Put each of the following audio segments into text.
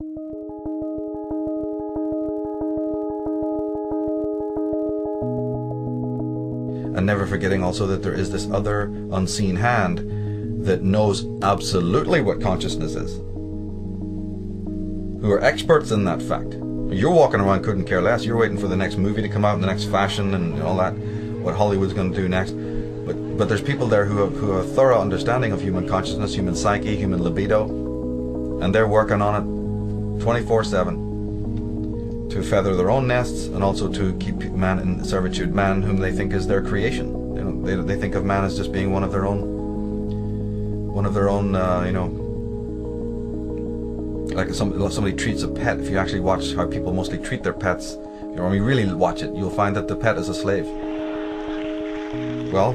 And never forgetting also that there is this other unseen hand that knows absolutely what consciousness is, who are experts in that fact. You're walking around couldn't care less. You're waiting for the next movie to come out, the next fashion and all that, what Hollywood's going to do next. But there's people there who have a thorough understanding of human consciousness, human psyche, human libido, and they're working on it 24/7 to feather their own nests and also to keep man in servitude, man whom they think is their creation. They think of man as just being one of their own, like somebody treats a pet. If you actually watch how people mostly treat their pets, when you really watch it, you'll find that the pet is a slave. Well,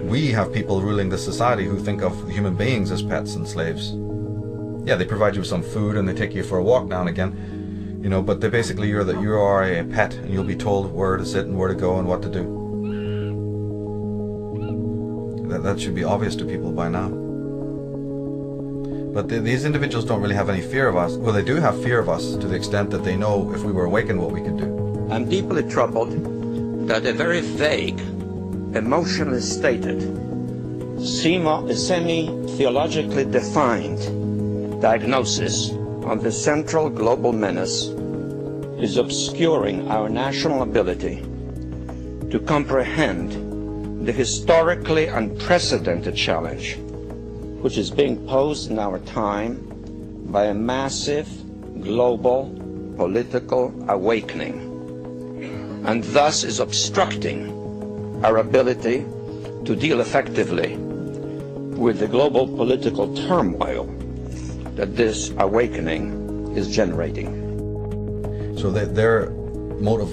we have people ruling this society who think of human beings as pets and slaves. Yeah, they provide you with some food and they take you for a walk now and again, but they basically you are a pet and you'll be told where to sit and where to go and what to do. That should be obvious to people by now. But these individuals don't really have any fear of us. Well, they do have fear of us to the extent that they know if we were awakened what we could do. I'm deeply troubled that a very vague, emotionally stated, semi-theologically defined diagnosis of the central global menace is obscuring our national ability to comprehend the historically unprecedented challenge which is being posed in our time by a massive global political awakening, and thus is obstructing our ability to deal effectively with the global political turmoil that this awakening is generating. So their motive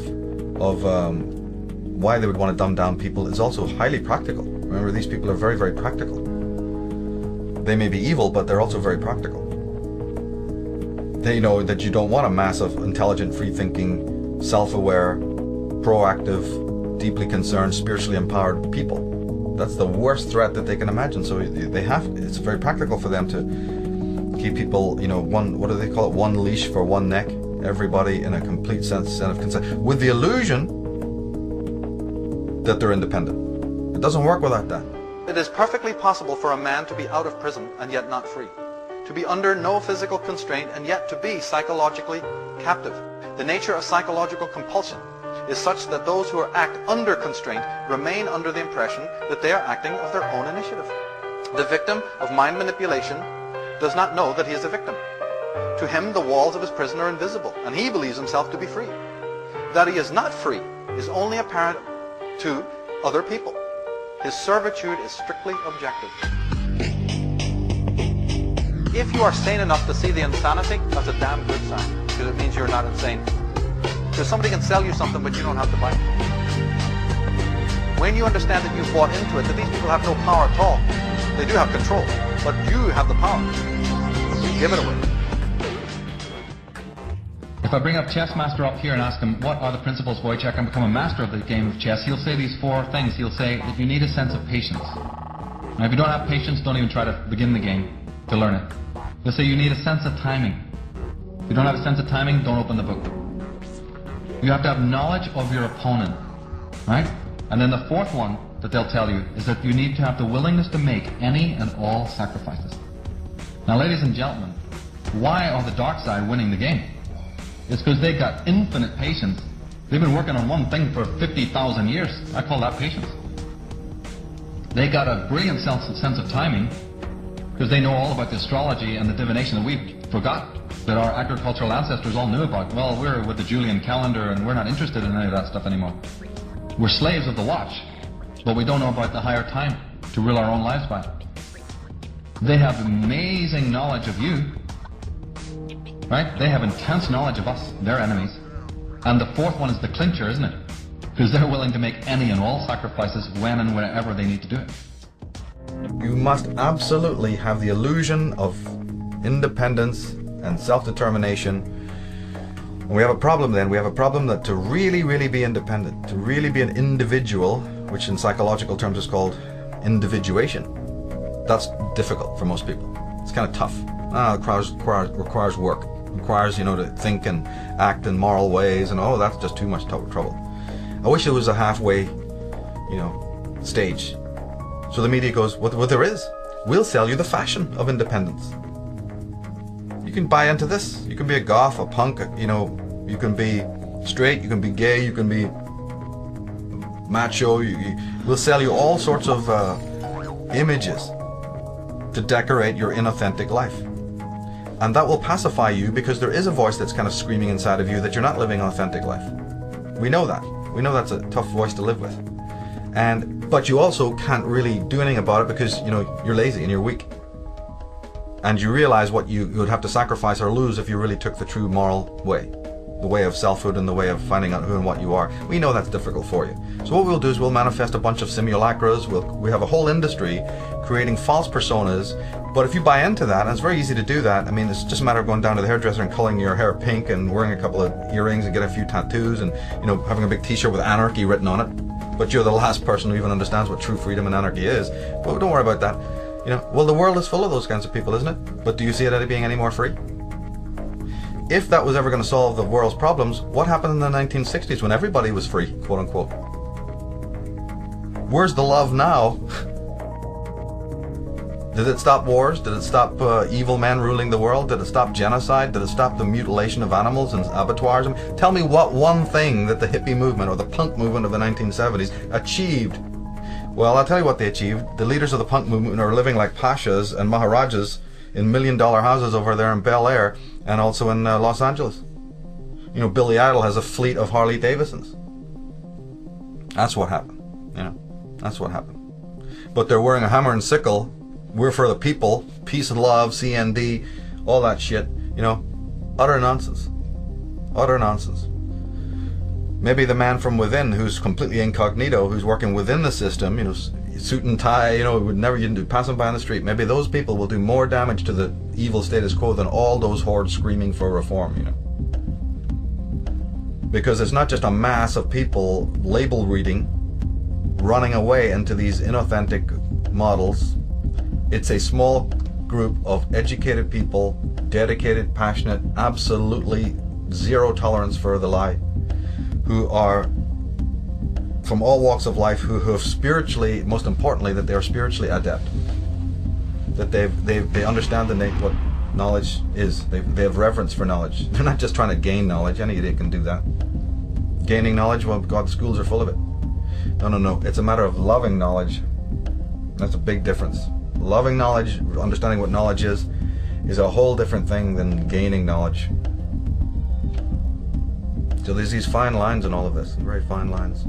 of why they would want to dumb down people is also highly practical. Remember, these people are very, very practical. They may be evil, but they're also very practical. They know that you don't want a mass of intelligent, free-thinking, self-aware, proactive, deeply concerned, spiritually empowered people. That's the worst threat that they can imagine. So it's very practical for them to keep people, what do they call it? One leash for one neck. Everybody in a complete sense of consent, with the illusion that they're independent. It doesn't work without that. It is perfectly possible for a man to be out of prison and yet not free, to be under no physical constraint and yet to be psychologically captive. The nature of psychological compulsion is such that those who act under constraint remain under the impression that they are acting of their own initiative. The victim of mind manipulation does not know that he is a victim. To him, the walls of his prison are invisible, and he believes himself to be free. That he is not free is only apparent to other people. His servitude is strictly objective. If you are sane enough to see the insanity, that's a damn good sign, because it means you're not insane. Because somebody can sell you something, but you don't have to buy it. When you understand that you've bought into it, that these people have no power at all. They do have control, but you have the power. You give it away. If I bring up Chess Master up here and ask him, what are the principles by which I can become a master of the game of chess, he'll say these four things. He'll say that you need a sense of patience. Now, if you don't have patience, don't even try to begin the game to learn it. He'll say you need a sense of timing. If you don't have a sense of timing, don't open the book. You have to have knowledge of your opponent, right? And then the fourth one that they'll tell you is that you need to have the willingness to make any and all sacrifices. Now, ladies and gentlemen, why are the dark side winning the game? It's because they've got infinite patience. They've been working on one thing for 50,000 years. I call that patience. They got a brilliant sense of timing because they know all about the astrology and the divination that we forgot, that our agricultural ancestors all knew about. Well, we're with the Julian calendar and we're not interested in any of that stuff anymore. We're slaves of the watch, but we don't know about the higher time to rule our own lives by. They have amazing knowledge of you. Right? They have intense knowledge of us, their enemies. And the fourth one is the clincher, isn't it? Because they're willing to make any and all sacrifices when and wherever they need to do it. You must absolutely have the illusion of independence and self-determination. And we have a problem then. We have a problem that to really, really be independent, to really be an individual, which in psychological terms is called individuation, that's difficult for most people. It's kind of tough. It requires work. requires, you know, to think and act in moral ways, and oh, that's just too much trouble. I wish it was a halfway, you know, stage. So the media goes, what there is, we'll sell you the fashion of independence. You can buy into this. You can be a goth, a punk, you know, you can be straight, you can be gay, you can be macho. We'll sell you all sorts of images to decorate your inauthentic life. And that will pacify you, because there is a voice that's kind of screaming inside of you that you're not living an authentic life. We know that. We know that's a tough voice to live with. But you also can't really do anything about it, because, you know, you're lazy and you're weak. And you realize what you would have to sacrifice or lose if you really took the true moral way. The way of selfhood and the way of finding out who and what you are. We know that's difficult for you. So what we'll do is we'll manifest a bunch of simulacras. We have a whole industry creating false personas. But if you buy into that, and it's very easy to do that, I mean, it's just a matter of going down to the hairdresser and coloring your hair pink and wearing a couple of earrings and get a few tattoos and, you know, having a big t-shirt with anarchy written on it. But you're the last person who even understands what true freedom and anarchy is. But don't worry about that. You know, well, the world is full of those kinds of people, isn't it? But do you see it as being any more free? If that was ever going to solve the world's problems, what happened in the 1960s when everybody was free, quote unquote? Where's the love now? Did it stop wars? Did it stop evil men ruling the world? Did it stop genocide? Did it stop the mutilation of animals and abattoirs? I mean, tell me what one thing that the hippie movement or the punk movement of the 1970s achieved. Well, I'll tell you what they achieved. The leaders of the punk movement are living like pashas and maharajas in $1 million houses over there in Bel Air and also in Los Angeles. You know, Billy Idol has a fleet of Harley Davidsons. That's what happened. You know, that's what happened. But they're wearing a hammer and sickle. We're for the people, peace and love, CND, all that shit. You know, utter nonsense. Utter nonsense. Maybe the man from within, who's completely incognito, who's working within the system, you know, suit and tie, you know, would never even pass him by on the street. Maybe those people will do more damage to the evil status quo than all those hordes screaming for reform, you know. Because it's not just a mass of people label reading, running away into these inauthentic models. It's a small group of educated people, dedicated, passionate, absolutely zero tolerance for the lie, who are from all walks of life, who have spiritually, most importantly, that they are spiritually adept, that they understand what knowledge is. They have reverence for knowledge. They're not just trying to gain knowledge. Any idiot can do that. Gaining knowledge, well, God, schools are full of it. No. It's a matter of loving knowledge. That's a big difference. Loving knowledge, understanding what knowledge is a whole different thing than gaining knowledge. So there's these fine lines in all of this, very fine lines.